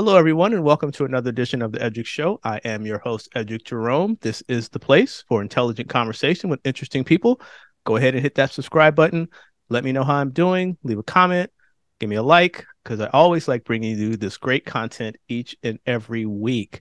Hello, everyone, and welcome to another edition of the Eddrick Show. I am your host, Eddrick Jerome. This is the place for intelligent conversation with interesting people. Go ahead and hit that subscribe button. Let me know how I'm doing. Leave a comment. Give me a like, because I always like bringing you this great content each and every week.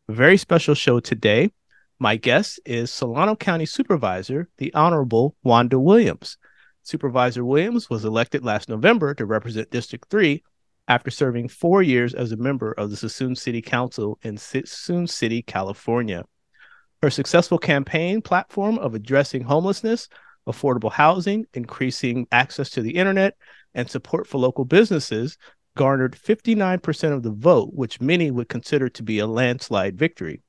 A very special show today. My guest is Solano County Supervisor, the Honorable Wanda Williams. Supervisor Williams was elected last November to represent District 3 after serving 4 years as a member of the Suisun City Council in Suisun City, California. Her successful campaign platform of addressing homelessness, affordable housing, increasing access to the internet, and support for local businesses garnered 59% of the vote, which many would consider to be a landslide victory.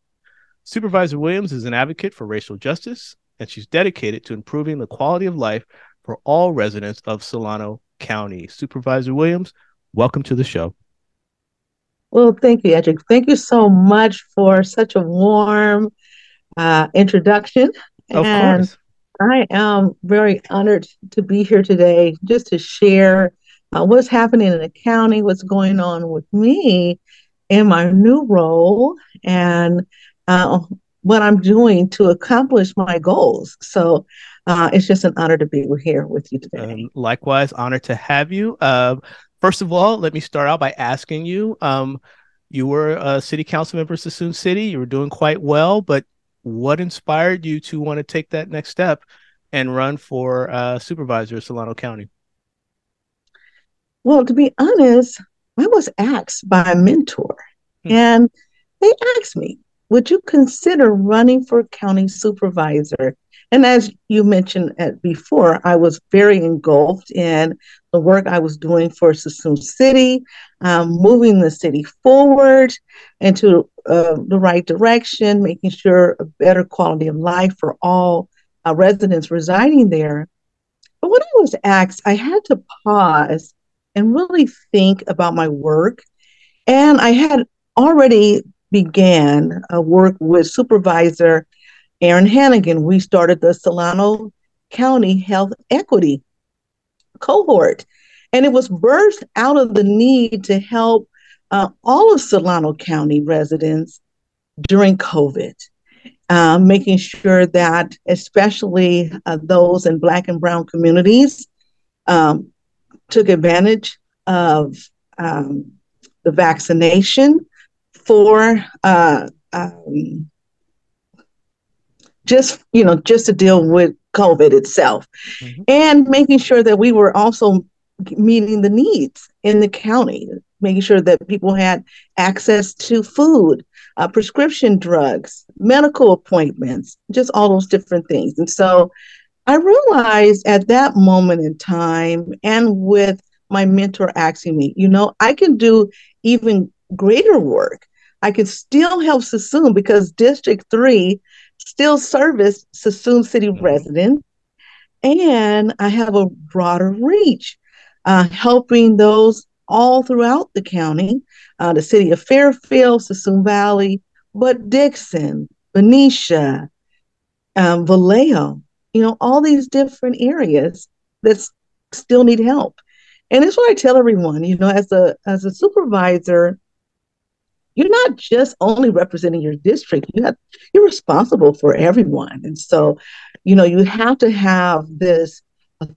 Supervisor Williams is an advocate for racial justice, and she's dedicated to improving the quality of life for all residents of Solano County. Supervisor Williams, welcome to the show. Well, thank you, Eddrick. Thank you so much for such a warm introduction. Of course. I am very honored to be here today just to share what's happening in the county, what's going on with me in my new role, and what I'm doing to accomplish my goals. So it's just an honor to be here with you today. Likewise, honored to have you. First of all, let me start out by asking you, you were a city council member of Suisun City. You were doing quite well, but what inspired you to want to take that next step and run for supervisor of Solano County? Well, to be honest, I was asked by a mentor, and they asked me, would you consider running for county supervisor? And as you mentioned before, I was very engulfed in the work I was doing for Suisun City, moving the city forward into the right direction, making sure a better quality of life for all residents residing there. But when I was asked, I had to pause and really think about my work. And I had already began work with Supervisor Aaron Hannigan. We started the Solano County Health Equity cohort, and it was birthed out of the need to help all of Solano County residents during COVID, making sure that especially those in Black and Brown communities took advantage of the vaccination for just to deal with COVID itself, and making sure that we were also meeting the needs in the county, making sure that people had access to food, prescription drugs, medical appointments, just all those different things. And so I realized at that moment in time, and with my mentor asking me, I can do even greater work. I can still help Suisun because District 3 still service Suisun City residents, and I have a broader reach, helping those all throughout the county, the city of Fairfield, Suisun Valley, but Dixon, Benicia, Vallejo, all these different areas that still need help. And that's what I tell everyone, as a supervisor, you're not just only representing your district, you're responsible for everyone. And so, you have to have this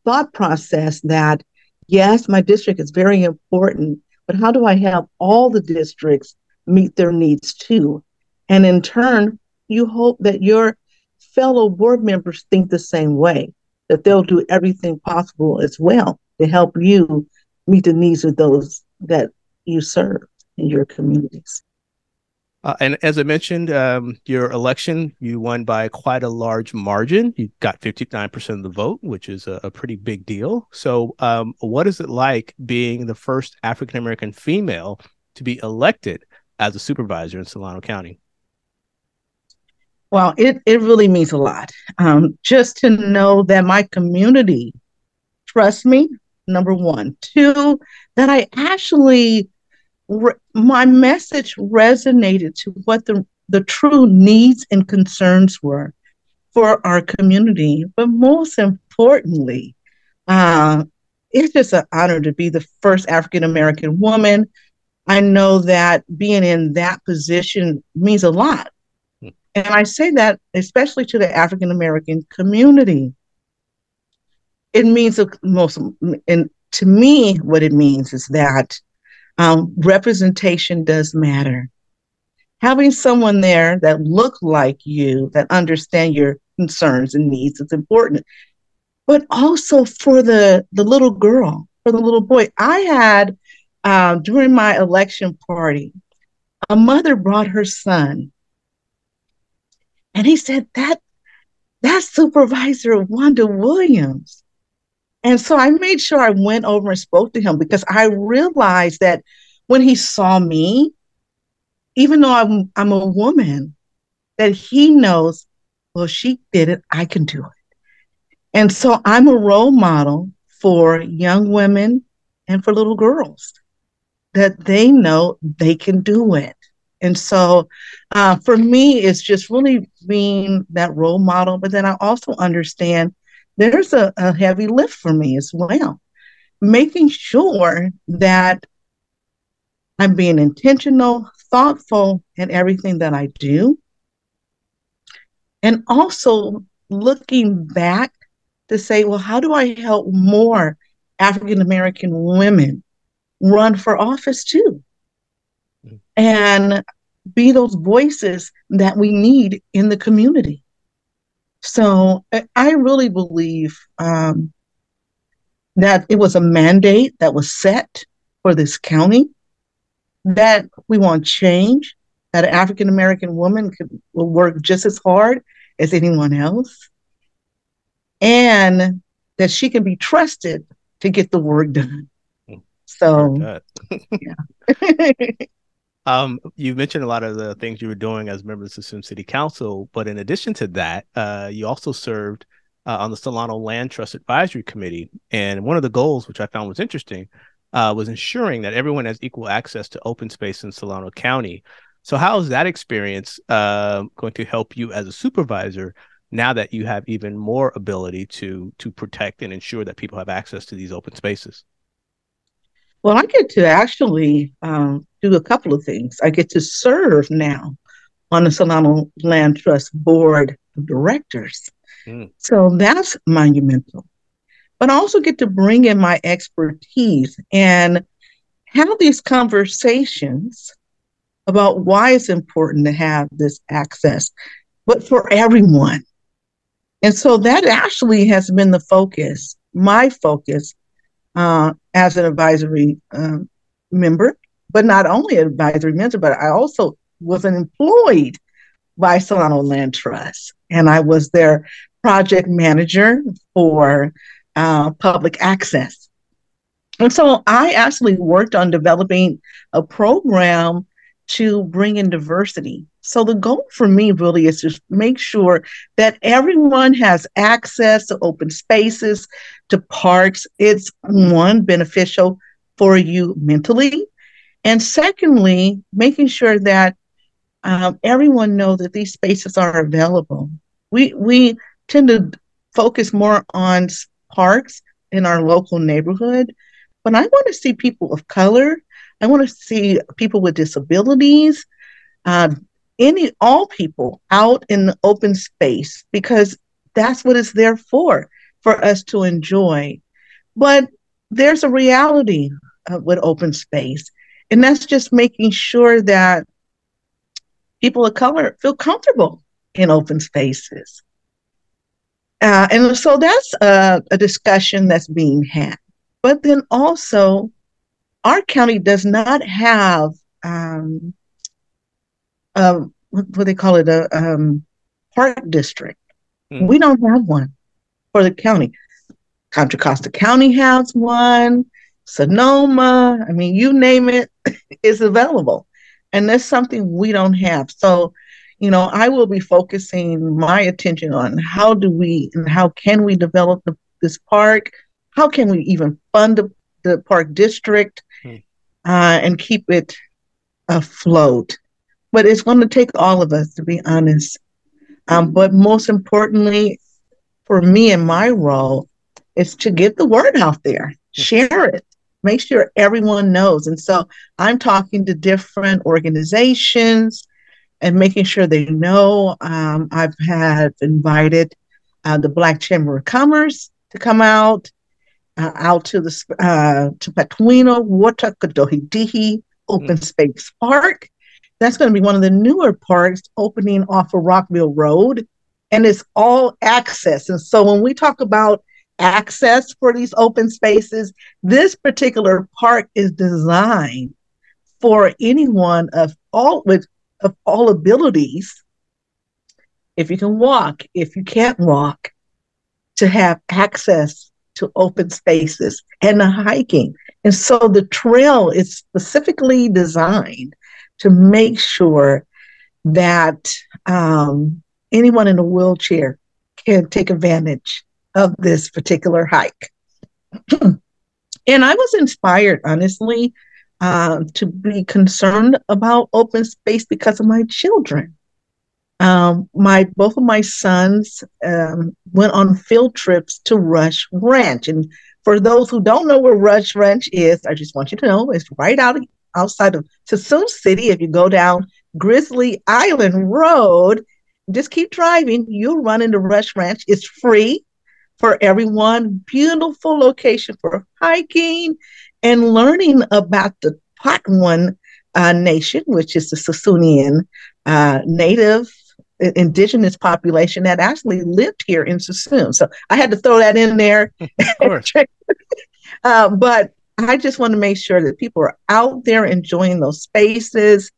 thought process that, yes, my district is very important, but how do I help all the districts meet their needs too? And in turn, you hope that your fellow board members think the same way, that they'll do everything possible as well to help you meet the needs of those that you serve in your communities. And as I mentioned, your election, you won by quite a large margin. You got 59% of the vote, which is a pretty big deal. So what is it like being the first African-American female to be elected as a supervisor in Solano County? Well, it really means a lot. Just to know that my community trusts me, number one. Two, that I actually my message resonated to what the true needs and concerns were for our community. But most importantly, it's just an honor to be the first African-American woman I know that being in that position means a lot. And I say that especially to the African American community. It means the most, and to me, what it means is that representation does matter. Having someone there that look like you, that understand your concerns and needs is important. But also for the little girl, for the little boy. I had, during my election party, a mother brought her son. And he said, that's Supervisor Wanda Williams. And so I made sure I went over and spoke to him because I realized that when he saw me, even though I'm a woman, that he knows, well, she did it, I can do it. And so I'm a role model for young women and for little girls, that they know they can do it. And so for me, it's just really being that role model. But then I also understand there's a heavy lift for me as well, making sure that I'm being intentional, thoughtful in everything that I do. And also looking back to say, well, how do I help more African American women run for office too? And be those voices that we need in the community. So I really believe that it was a mandate that was set for this county, that we want change, that an African American woman will work just as hard as anyone else, and that she can be trusted to get the work done. So, yeah. You mentioned a lot of the things you were doing as a member of the Suisun City Council, but in addition to that, you also served on the Solano Land Trust Advisory Committee. And one of the goals, which I found was interesting, was ensuring that everyone has equal access to open space in Solano County. So how is that experience going to help you as a supervisor now that you have even more ability to protect and ensure that people have access to these open spaces? Well, I get to actually do a couple of things. I get to serve now on the Solano Land Trust Board of Directors. So that's monumental. But I also get to bring in my expertise and have these conversations about why it's important to have this access, but for everyone. And so that actually has been the focus, my focus, as an advisory member, but not only an advisory member, but I also was employed by Solano Land Trust, and I was their project manager for public access. And so I actually worked on developing a program to bring in diversity. So the goal for me really is to make sure that everyone has access to open spaces, to parks. It's one, beneficial for you mentally. And secondly, making sure that everyone knows that these spaces are available. We tend to focus more on parks in our local neighborhood, but I want to see people of color. I want to see people with disabilities, all people out in the open space, because that's what it's there for us to enjoy. But there's a reality with open space, and that's just making sure that people of color feel comfortable in open spaces. And so that's a discussion that's being had. But then also, our county does not have what they call it, a park district. We don't have one for the county. Contra Costa County has one, Sonoma, I mean, you name it, is available. And that's something we don't have. So, I will be focusing my attention on how can we develop this park? How can we even fund the park district and keep it afloat? But it's going to take all of us, to be honest. But most importantly, for me and my role, is to get the word out there, share it, make sure everyone knows. And so I'm talking to different organizations and making sure they know. I've had invited the Black Chamber of Commerce to come out to the to Patuino, Watakadohidihi Open Space Park. That's going to be one of the newer parks opening off of Rockville Road, and it's all access. And so when we talk about access for these open spaces, this particular park is designed for anyone of all abilities. If you can walk, if you can't walk, to have access to open spaces and the hiking. And so the trail is specifically designed to make sure that anyone in a wheelchair can take advantage of this particular hike. And I was inspired, honestly, to be concerned about open space because of my children. Both of my sons went on field trips to Rush Ranch. And for those who don't know where Rush Ranch is, I just want you to know it's right outside of Suisun City. If you go down Grizzly Island Road, just keep driving, you'll run into Rush Ranch. It's free for everyone. Beautiful location for hiking and learning about the Patwan Nation, which is the Suisunian native indigenous population that actually lived here in Suisun. So I had to throw that in there. Of course. But I just want to make sure that people are out there enjoying those spaces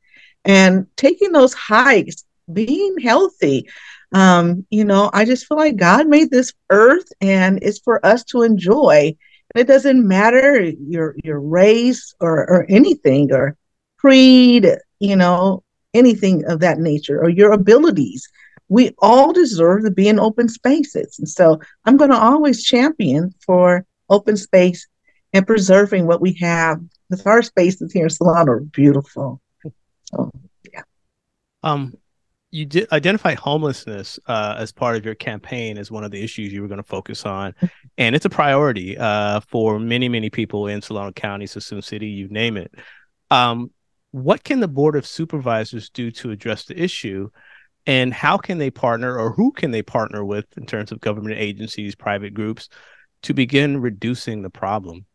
and taking those hikes, being healthy. I just feel like God made this earth and it's for us to enjoy. And it doesn't matter your race or anything, or creed, anything of that nature, or your abilities. We all deserve to be in open spaces. And so I'm going to always champion for open space and preserving what we have. Because our spaces here in Solano are beautiful. So, yeah. You did identify homelessness as part of your campaign as one of the issues you were going to focus on. And it's a priority for many, many people in Solano County, Suisun City, you name it. What can the Board of Supervisors do to address the issue? And how can they partner, or who can they partner with in terms of government agencies, private groups, to begin reducing the problem?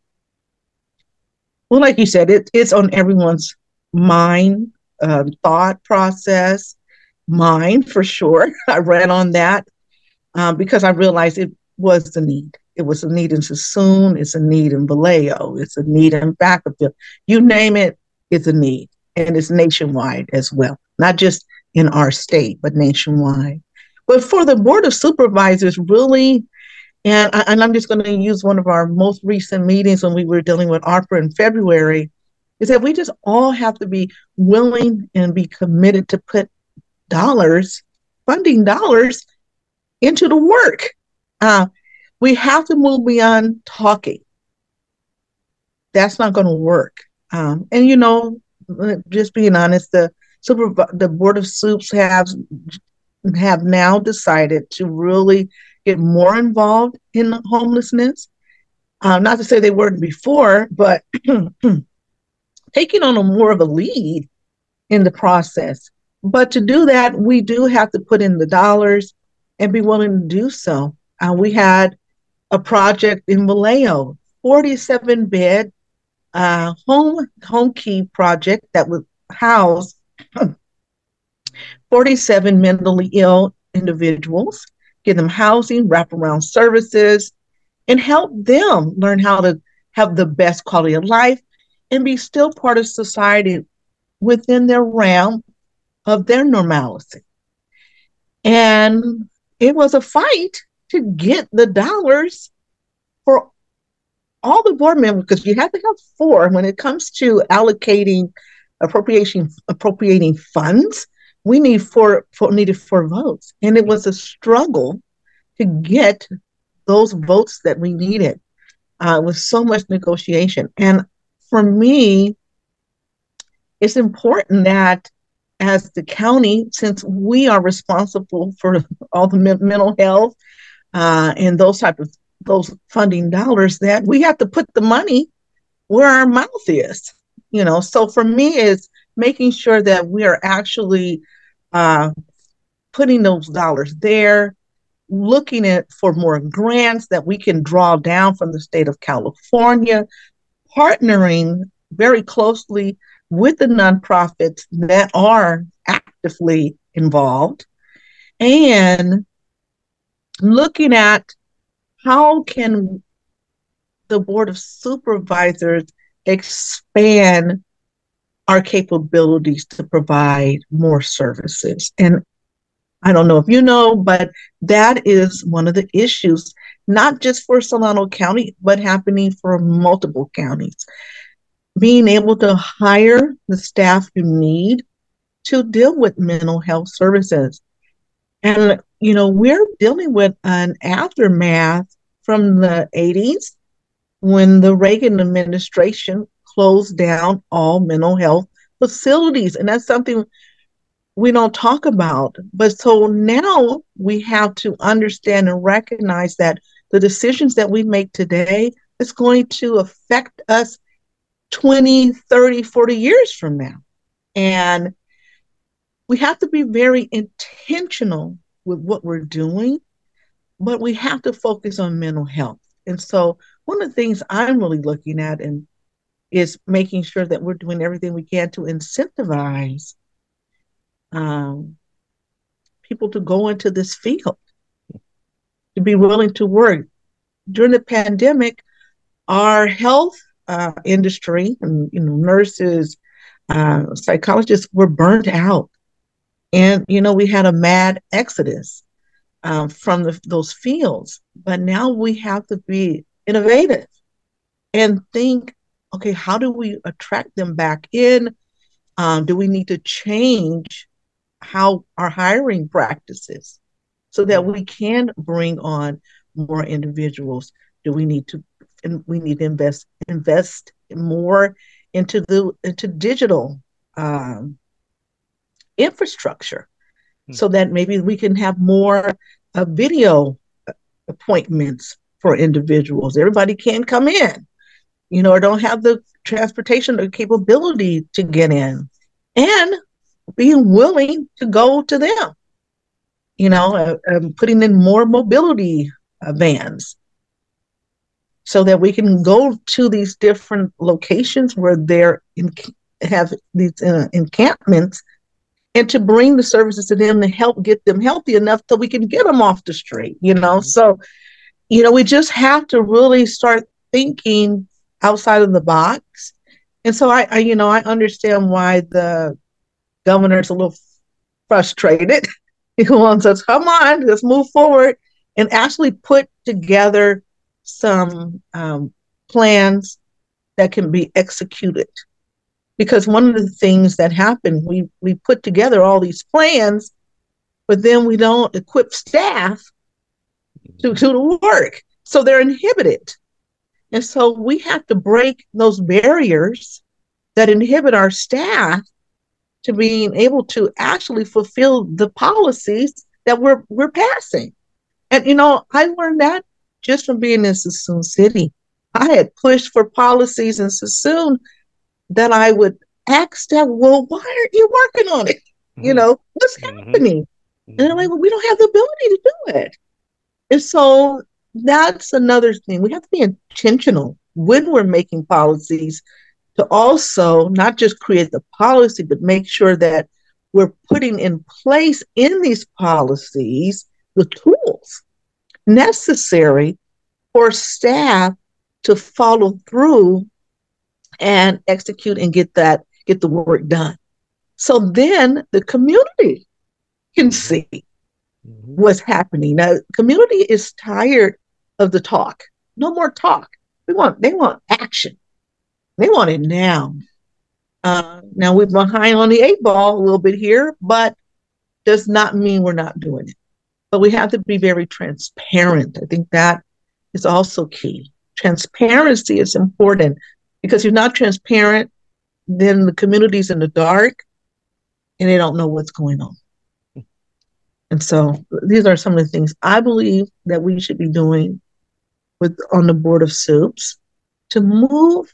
Well, like you said, it's on everyone's mind, thought process, mind for sure. I ran on that because I realized it was the need. It was a need in Suisun, it's a need in Vallejo, it's a need in Vacaville. You name it, it's a need. And it's nationwide as well, not just in our state, but nationwide. But for the Board of Supervisors, really, and I'm just going to use one of our most recent meetings when we were dealing with ARPA in February, is that we just all have to be willing and be committed to put funding dollars into the work. We have to move beyond talking. That's not going to work. And just being honest, the Board of Soups have now decided to really get more involved in homelessness. Not to say they weren't before, but taking on more of a lead in the process. But to do that, we do have to put in the dollars and be willing to do so. We had a project in Vallejo, 47-bed home key project that would house 47 mentally ill individuals, give them housing, wraparound services, and help them learn how to have the best quality of life and be still part of society within their realm of their normalcy. And it was a fight to get the dollars for all the board members, because you have to have 4 when it comes to appropriating funds. We need needed 4 votes, and it was a struggle to get those votes that we needed with so much negotiation. And for me, it's important that as the county, since we are responsible for all the mental health and those funding dollars, that we have to put the money where our mouth is, So for me, it's making sure that we are actually uh, putting those dollars there, looking at for more grants that we can draw down from the state of California, partnering very closely with the nonprofits that are actively involved, and looking at how can the Board of Supervisors expand our capabilities to provide more services. And I don't know if you know, but that is one of the issues, not just for Solano County, but happening for multiple counties. Being able to hire the staff you need to deal with mental health services. And, we're dealing with an aftermath from the 80s when the Reagan administration closed down all mental health facilities. And that's something we don't talk about. But so now we have to understand and recognize that the decisions that we make today is going to affect us 20, 30, 40 years from now. And we have to be very intentional with what we're doing, but we have to focus on mental health. And so one of the things I'm really looking at is making sure that we're doing everything we can to incentivize people to go into this field, to be willing to work. During the pandemic, our health industry, and nurses, psychologists were burnt out. And, we had a mad exodus from those fields. But now we have to be innovative and think, okay, how do we attract them back in? Do we need to change how our hiring practices so that we can bring on more individuals? Do we need to invest more into digital infrastructure so that maybe we can have more video appointments for individuals. Everybody can come in, or don't have the transportation or capability to get in, and being willing to go to them, putting in more mobility vans so that we can go to these different locations where have these encampments, and to bring the services to them to help get them healthy enough so we can get them off the street, So, we just have to really start thinking outside of the box. And so I understand why the governor's a little frustrated. He wants us, come on, let's move forward and actually put together some plans that can be executed. Because one of the things that happened, we put together all these plans, but then we don't equip staff to do the work. So they're inhibited. And so we have to break those barriers that inhibit our staff to being able to actually fulfill the policies that we're passing. And, I learned that just from being in Suisun City. I had pushed for policies in Suisun that I would ask staff, well, why aren't you working on it? What's happening? And they're like, well, we don't have the ability to do it. And so that's another thing. We have to be intentional when we're making policies to also not just create the policy, but make sure that we're putting in place in these policies the tools necessary for staff to follow through and execute and get the work done. So then the community can see what's happening. Now, community is tired of the talk. No more talk. They want action. They want it now. Now we're behind on the 8 ball a little bit here, but does not mean we're not doing it. But we have to be very transparent. I think that is also key. Transparency is important, because if you're not transparent, then the community's in the dark and they don't know what's going on. And so these are some of the things I believe that we should be doing on the Board of Soups to move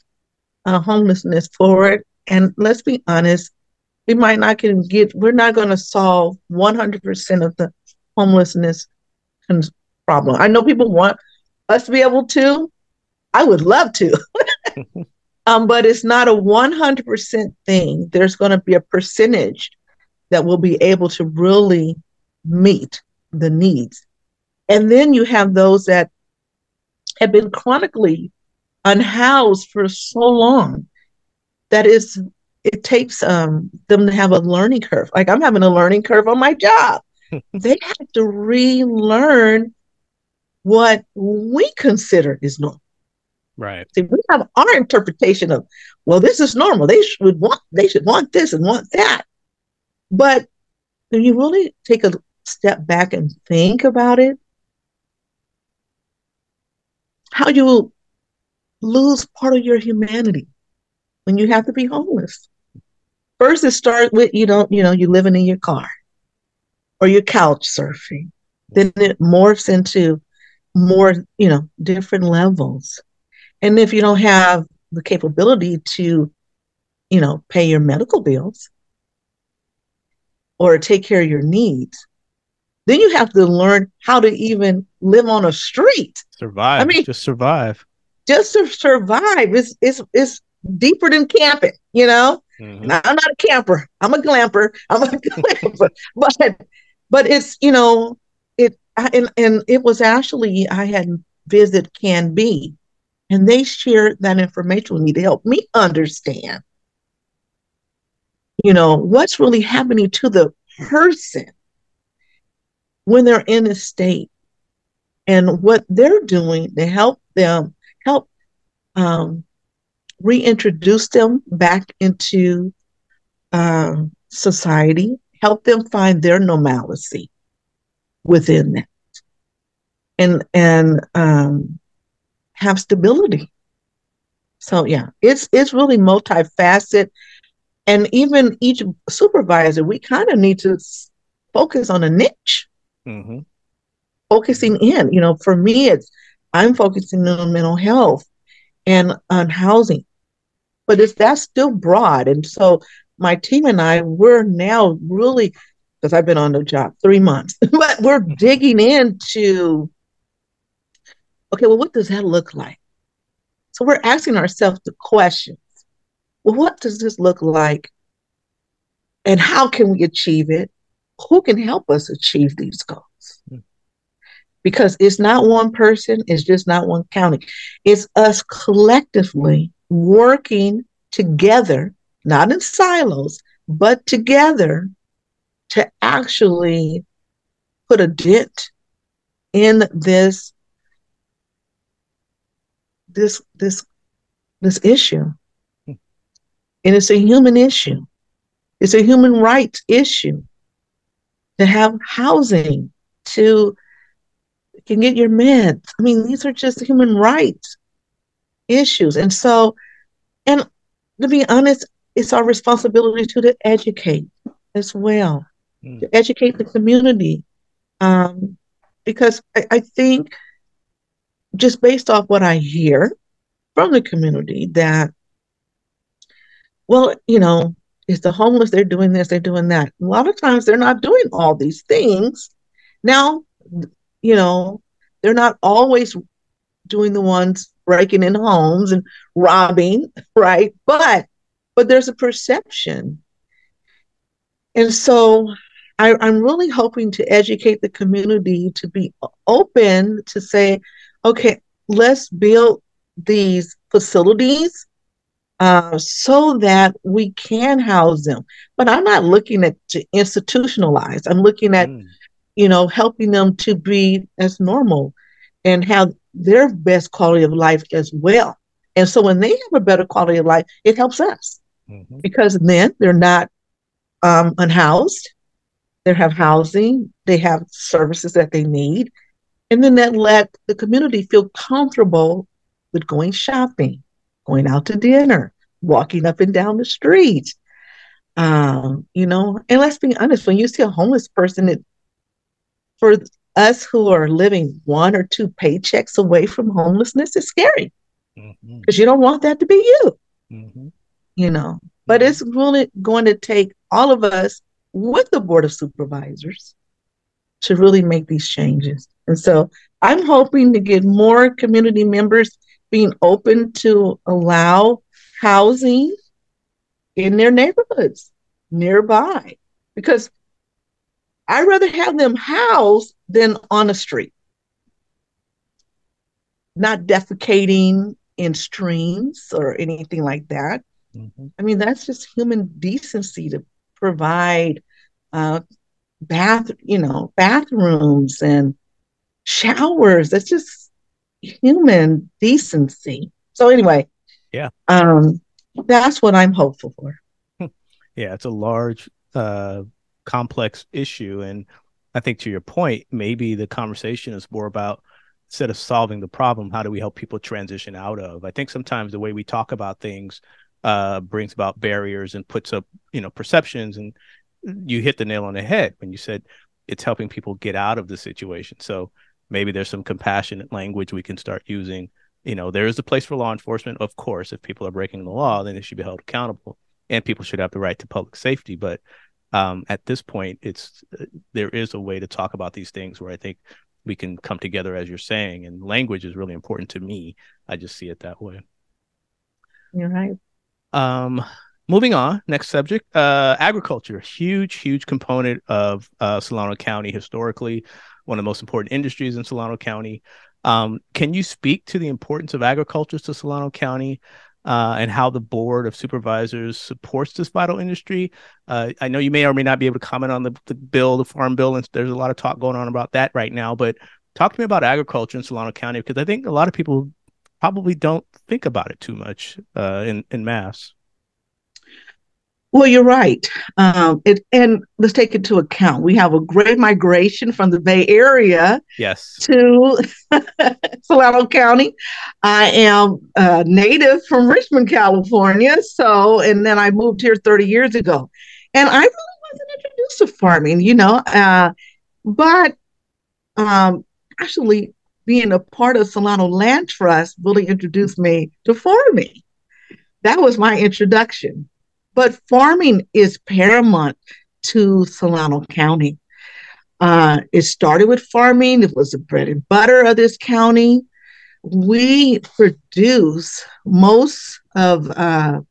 homelessness forward. And let's be honest, we're not going to solve 100% of the homelessness problem. I know people want us to be able to. I would love to. But it's not a 100% thing. There's going to be a percentage that will be able to really meet the needs. And then you have those that have been chronically unhoused for so long that it takes them to have a learning curve. Like I'm having a learning curve on my job. They have to relearn what we consider is normal. Right. See, we have our interpretation of, well, this is normal. They should want this and want that. But when you really take a step back and think about it, how you lose part of your humanity when you have to be homeless. First, it starts with you living in your car or your couch surfing. Then it morphs into more, different levels. And if you don't have the capability to, pay your medical bills or take care of your needs, then you have to learn how to even live on a street. Survive. I mean, just survive. Just to survive. It's deeper than camping, Mm-hmm. And I'm not a camper. I'm a glamper. But it's, and it was actually, I had visited Can Be, and they shared that information with me to help me understand, what's really happening to the person when they're in a state and what they're doing to help reintroduce them back into society, help them find their normalcy within that, and have stability. So yeah, it's really multifaceted, and even each supervisor, we kind of need to focus on a niche. Mm-hmm. Focusing in, for me, I'm focusing on mental health and on housing, but that's still broad. And so my team and I, we're now really, because I've been on the job 3 months, but we're digging into, okay, well, what does that look like? So we're asking ourselves the questions. Well, what does this look like? And how can we achieve it? Who can help us achieve these goals? Because it's not one person, it's just not one county. It's us collectively working together, not in silos, but together to actually put a dent in this issue. And it's a human issue. It's a human rights issue to have housing, to can get your meds. I mean, these are just human rights issues. And so, and to be honest, it's our responsibility to educate as well, to educate the community. Because I think just based off what I hear from the community that, well, it's the homeless, they're doing this, they're doing that. A lot of times they're not doing all these things. Now, they're not always doing the ones breaking in homes and robbing, right? But there's a perception. And so I'm really hoping to educate the community to be open to say, okay, let's build these facilities so that we can house them. But I'm not looking at to institutionalize. I'm looking at helping them to be as normal and have their best quality of life as well. And so when they have a better quality of life, it helps us because then they're not unhoused. They have housing, they have services that they need. And then that let the community feel comfortable with going shopping, going out to dinner, walking up and down the street. And let's be honest, when you see a homeless person, for us who are living 1 or 2 paychecks away from homelessness, it's scary because you don't want that to be you. Mm-hmm. you know. But it's really going to take all of us with the Board of Supervisors to really make these changes. And so I'm hoping to get more community members being open to allow housing in their neighborhoods nearby, because I'd rather have them housed than on the street, not defecating in streams or anything like that. Mm-hmm. I mean, that's just human decency to provide uh, bathrooms and showers. That's just human decency. So anyway, Yeah. That's what I'm hopeful for. Yeah, it's a large, complex issue. And I think to your point, maybe the conversation is more about, instead of solving the problem, how do we help people transition out of? I think sometimes the way we talk about things brings about barriers and puts up, perceptions. And you hit the nail on the head when you said it's helping people get out of the situation. So maybe there's some compassionate language we can start using. There is a place for law enforcement, of course. If people are breaking the law, then they should be held accountable, and people should have the right to public safety. But at this point, there is a way to talk about these things where I think we can come together, as you're saying, and language is really important to me. I just see it that way. You're right. Moving on, next subject, agriculture, huge component of Solano County historically, one of the most important industries in Solano County. Can you speak to the importance of agriculture to Solano County and how the Board of Supervisors supports this vital industry? I know you may or may not be able to comment on the farm bill, and there's a lot of talk going on about that right now, but talk to me about agriculture in Solano County, because I think a lot of people probably don't think about it too much in mass. Well, you're right. And let's take into account, we have a great migration from the Bay Area to Solano County. I am a native from Richmond, California. And then I moved here 30 years ago. And I really wasn't introduced to farming, but actually being a part of Solano Land Trust really introduced me to farming. That was my introduction. But farming is paramount to Solano County. It started with farming. It was the bread and butter of this county. We produce most of the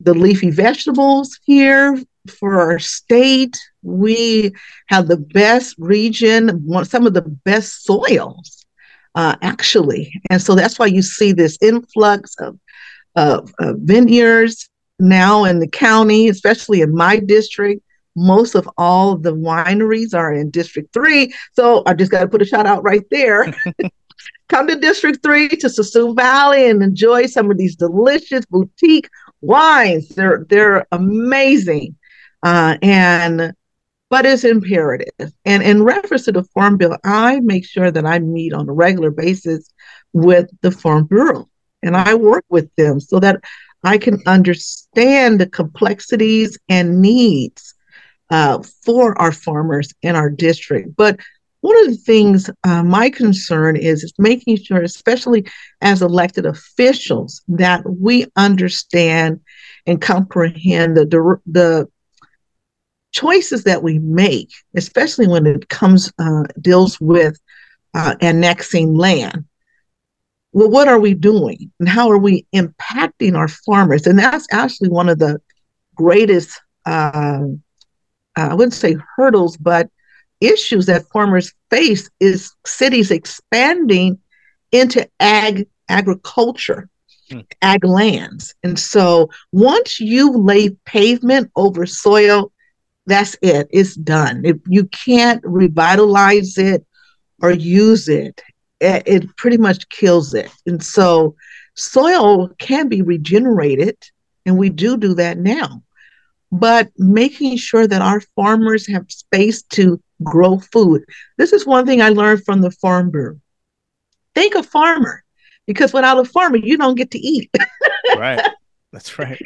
leafy vegetables here for our state. We have the best region, some of the best soils, actually. And so that's why you see this influx of vineyards now in the county, especially in my district. Most of all the wineries are in District 3. So I just got to put a shout out right there. Come to District 3 to Suisun Valley and enjoy some of these delicious boutique wines. They're amazing. But it's imperative. And in reference to the Farm Bill, I make sure that I meet on a regular basis with the Farm Bureau, and I work with them so that I can understand the complexities and needs for our farmers in our district. But one of the things my concern is making sure, especially as elected officials, that we understand and comprehend the choices that we make, especially when it deals with annexing land. Well, what are we doing and how are we impacting our farmers? And that's actually one of the greatest, I wouldn't say hurdles, but issues that farmers face is cities expanding into agriculture, ag lands. And so once you lay pavement over soil, that's it. It's done. If you can't revitalize it or use it, it pretty much kills it. And so soil can be regenerated, and we do that now. But making sure that our farmers have space to grow food. This is one thing I learned from the Farm Bureau. Think a farmer, because without a farmer, you don't get to eat. Right. That's right.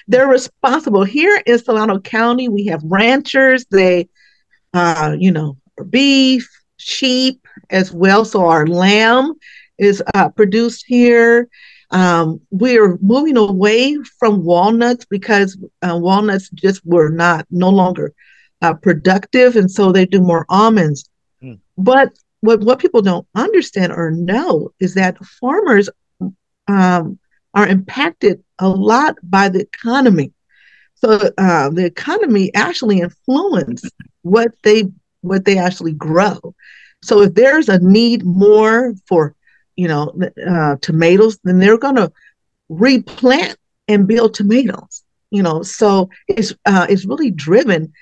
They're responsible. Here in Solano County, we have ranchers. They, beef, sheep as well. So our lamb is produced here. We're moving away from walnuts because walnuts just were no longer productive, and so they do more almonds. Mm. But what people don't understand or know is that farmers are impacted a lot by the economy. So the economy actually influences what they actually grow. So if there's a need more for tomatoes, then they're going to replant and build tomatoes. So it's really driven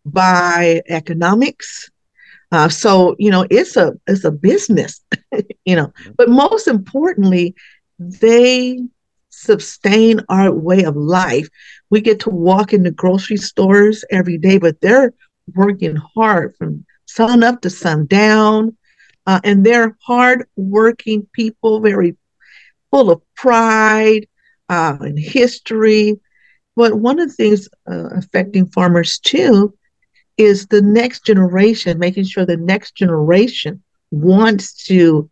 by economics. So it's a business, But most importantly, they sustain our way of life. We get to walk in the grocery stores every day, but they're working hard from sun up to sundown. And they're hard-working people, very full of pride and history. But one of the things affecting farmers too is the next generation, making sure the next generation wants to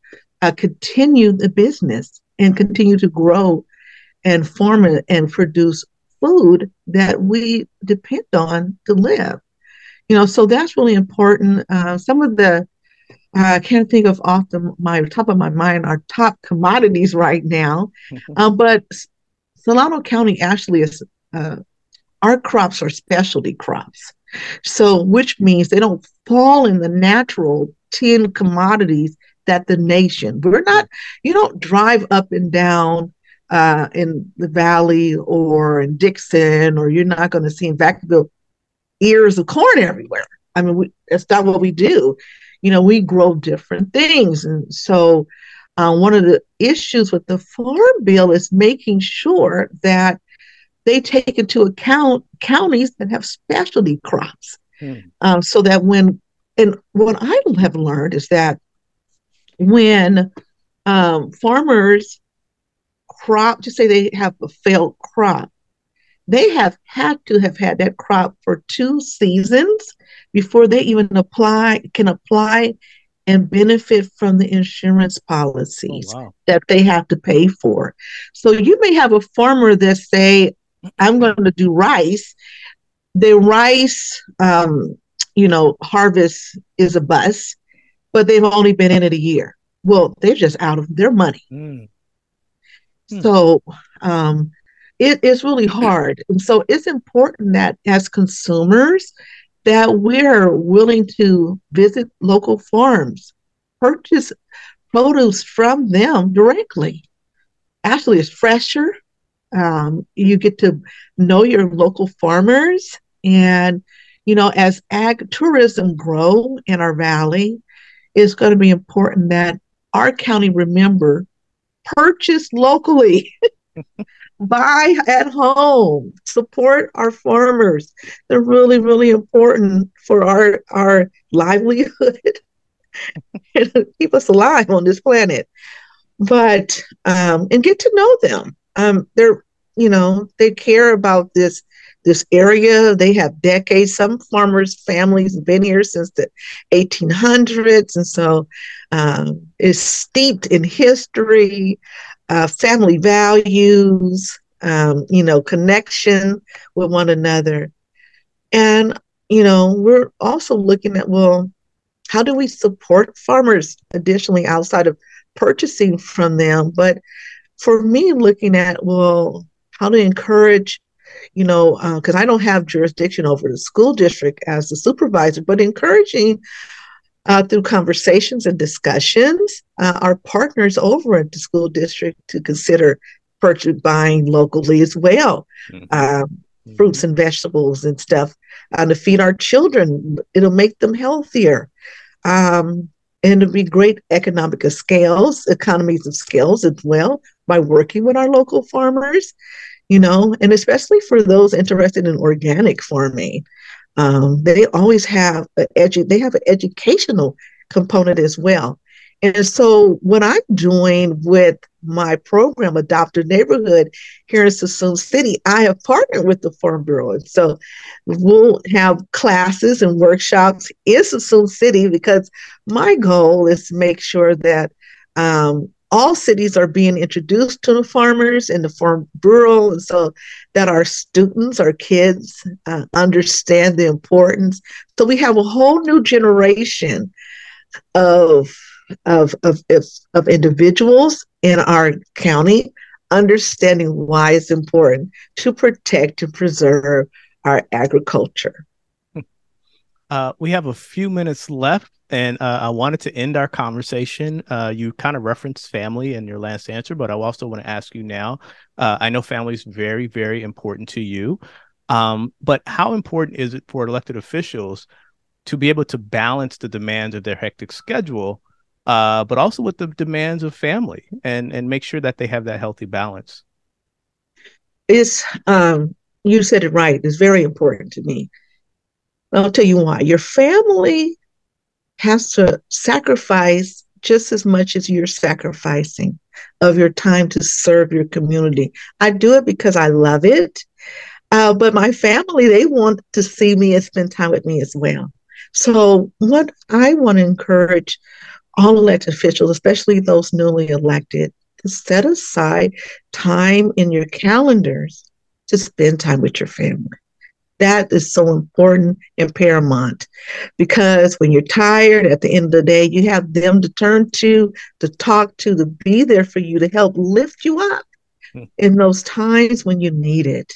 continue the business and continue to grow and farm and produce food that we depend on to live. So that's really important. Some of the I can't think of off my top of my mind our top commodities right now, but Solano County actually is our crops are specialty crops, so which means they don't fall in the natural 10 commodities that the nation. You don't drive up and down in the valley or in Dixon, or you're not going to see in Vacaville ears of corn everywhere. I mean, that's not what we do. We grow different things. And so one of the issues with the Farm Bill is making sure that they take into account counties that have specialty crops. So that what I have learned is that when farmers just say they have a failed crop, they have had to have had that crop for 2 seasons before they even can apply and benefit from the insurance policies that they have to pay for. So you may have a farmer that say, I'm going to do rice. The rice, harvest is a bust, but they've only been in it a year. Well, they're just out of their money. So it is really hard. And so it's important that as consumers that we're willing to visit local farms, purchase produce from them directly. Actually, it's fresher. You get to know your local farmers. And, as ag tourism grow in our valley, it's going to be important that our county remember, purchase locally. Buy at home, support our farmers. They're really, really important for our livelihood and keep us alive on this planet. But and get to know them. They care about this area. They have decades. Some farmers' families have been here since the 1800s, and so it's steeped in history. Family values, connection with one another. And, we're also looking at, how do we support farmers additionally outside of purchasing from them? But for me, looking at, how to encourage, because I don't have jurisdiction over the school district as the supervisor, but encouraging through conversations and discussions, our partners over at the school district to consider buying locally as well, fruits and vegetables and stuff to feed our children. It'll make them healthier. And it'll be great economies of scales as well by working with our local farmers, and especially for those interested in organic farming. They always have an educational component as well. And so what I'm doing with my program, Adopt a Neighborhood, here in Suisun City, I have partnered with the Farm Bureau. And so we'll have classes and workshops in Suisun City because my goal is to make sure that all cities are being introduced to the farmers and the farm bureau, and so that our students, our kids, understand the importance. So we have a whole new generation of of individuals in our county understanding why it's important to protect and preserve our agriculture. We have a few minutes left, and I wanted to end our conversation. You kind of referenced family in your last answer, but I also want to ask you now. I know family is very, very important to you, but how important is it for elected officials to be able to balance the demands of their hectic schedule, but also with the demands of family, and make sure that they have that healthy balance? It's you said it right. It's very important to me. I'll tell you why. Your family has to sacrifice just as much as you're sacrificing of your time to serve your community. I do it because I love it, but my family, they want to see me and spend time with me as well. So what I want to encourage all elected officials, especially those newly elected, to set aside time in your calendars to spend time with your family. That is so important and paramount, because when you're tired at the end of the day, you have them to turn to talk to be there for you, to help lift you up in those times when you need it.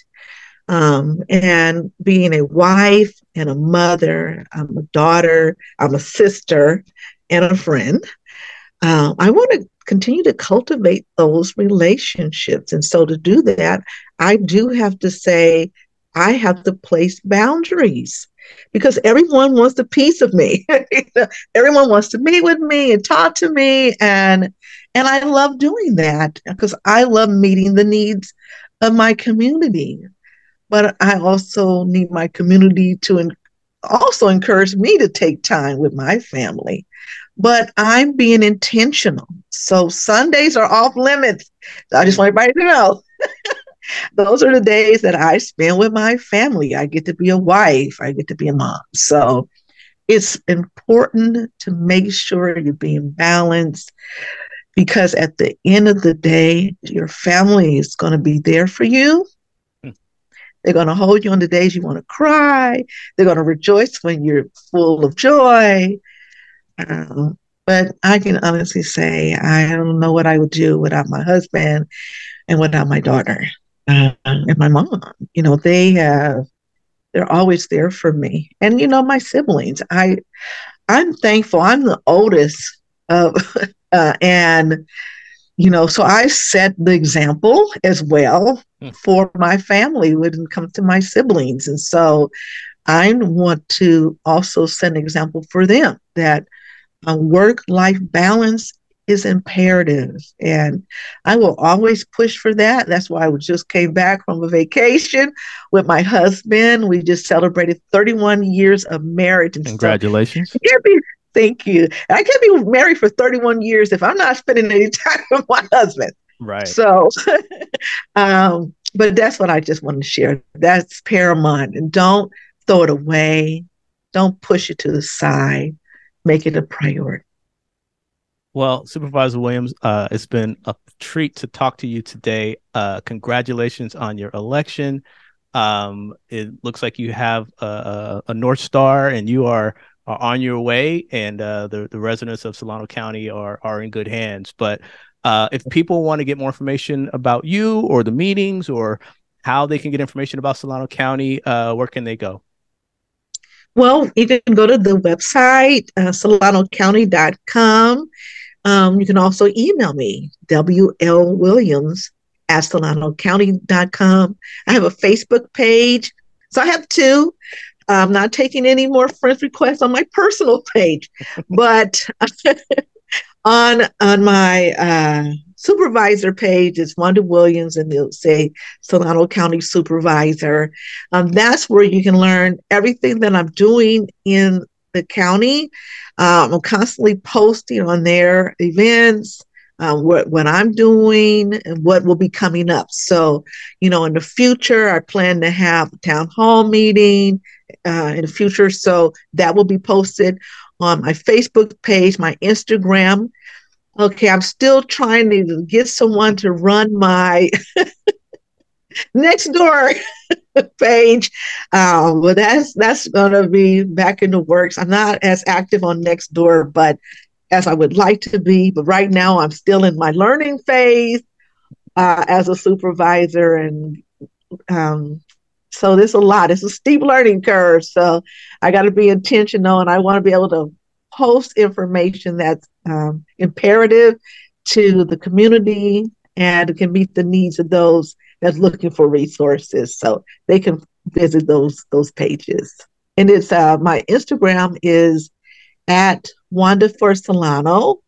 And being a wife and a mother, I'm a daughter, I'm a sister, and a friend. I want to continue to cultivate those relationships. And so to do that, I do have to say, I have to place boundaries, because everyone wants a piece of me. Everyone wants to meet with me and talk to me. And I love doing that because I love meeting the needs of my community. But I also need my community to also encourage me to take time with my family. But I'm being intentional. So Sundays are off limits. I just want everybody to know. Those are the days that I spend with my family. I get to be a wife. I get to be a mom. So it's important to make sure you're being balanced, because at the end of the day, your family is going to be there for you. They're going to hold you on the days you want to cry. They're going to rejoice when you're full of joy. But I can honestly say, I don't know what I would do without my husband and without my daughter. And my mom, they're always there for me. And, my siblings, I'm thankful. I'm the oldest of, and, so I set the example as well for my family when it comes to my siblings. And so I want to also set an example for them that work-life balance is imperative. And I will always push for that. That's why I just came back from a vacation with my husband. We just celebrated 31 years of marriage. And congratulations. So thank you. I can't be married for 31 years if I'm not spending any time with my husband. Right. So, but that's what I just want to share. That's paramount. And don't throw it away. Don't push it to the side. Make it a priority. Well, Supervisor Williams, it's been a treat to talk to you today. Congratulations on your election. It looks like you have a North Star, and you are on your way, and the residents of Solano County are in good hands. But if people want to get more information about you or the meetings or how they can get information about Solano County, where can they go? Well, you can go to the website, solanocounty.com. You can also email me, WLWilliams@solanocounty.com. I have a Facebook page. So I have two. I'm not taking any more friend requests on my personal page, but on my supervisor page, it's Wanda Williams, and they'll say Solano County Supervisor. That's where you can learn everything that I'm doing in the county. I'm constantly posting on their events, what I'm doing and what will be coming up. So, in the future, I plan to have a town hall meeting in the future. So that will be posted on my Facebook page, my Instagram. Okay, I'm still trying to get someone to run my next door page. But that's gonna be back in the works. I'm not as active on Nextdoor, but as I would like to be. But right now, I'm still in my learning phase as a supervisor, and so there's a lot. It's a steep learning curve. So I got to be intentional, and I want to be able to post information that's imperative to the community and can meet the needs of those that's looking for resources. So they can visit those pages. And it's my Instagram is at Wanda for Solano.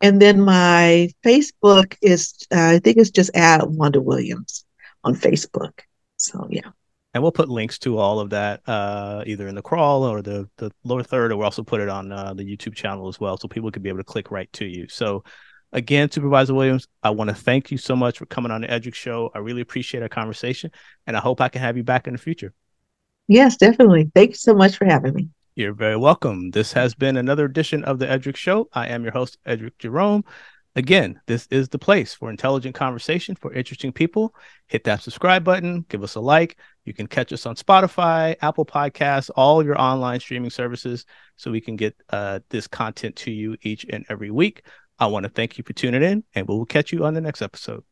And then my Facebook is, I think it's just at Wanda Williams on Facebook. So, yeah. And we'll put links to all of that, either in the crawl or the lower third, or we'll also put it on the YouTube channel as well, so people can be able to click right to you. So, again, Supervisor Williams, I want to thank you so much for coming on the Eddrick Show. I really appreciate our conversation, and I hope I can have you back in the future. Yes, definitely. Thank you so much for having me. You're very welcome. This has been another edition of the Eddrick Show. I am your host, Eddrick Jerome. Again, this is the place for intelligent conversation for interesting people. Hit that subscribe button. Give us a like. You can catch us on Spotify, Apple Podcasts, all your online streaming services, so we can get this content to you each and every week. I want to thank you for tuning in, and we will catch you on the next episode.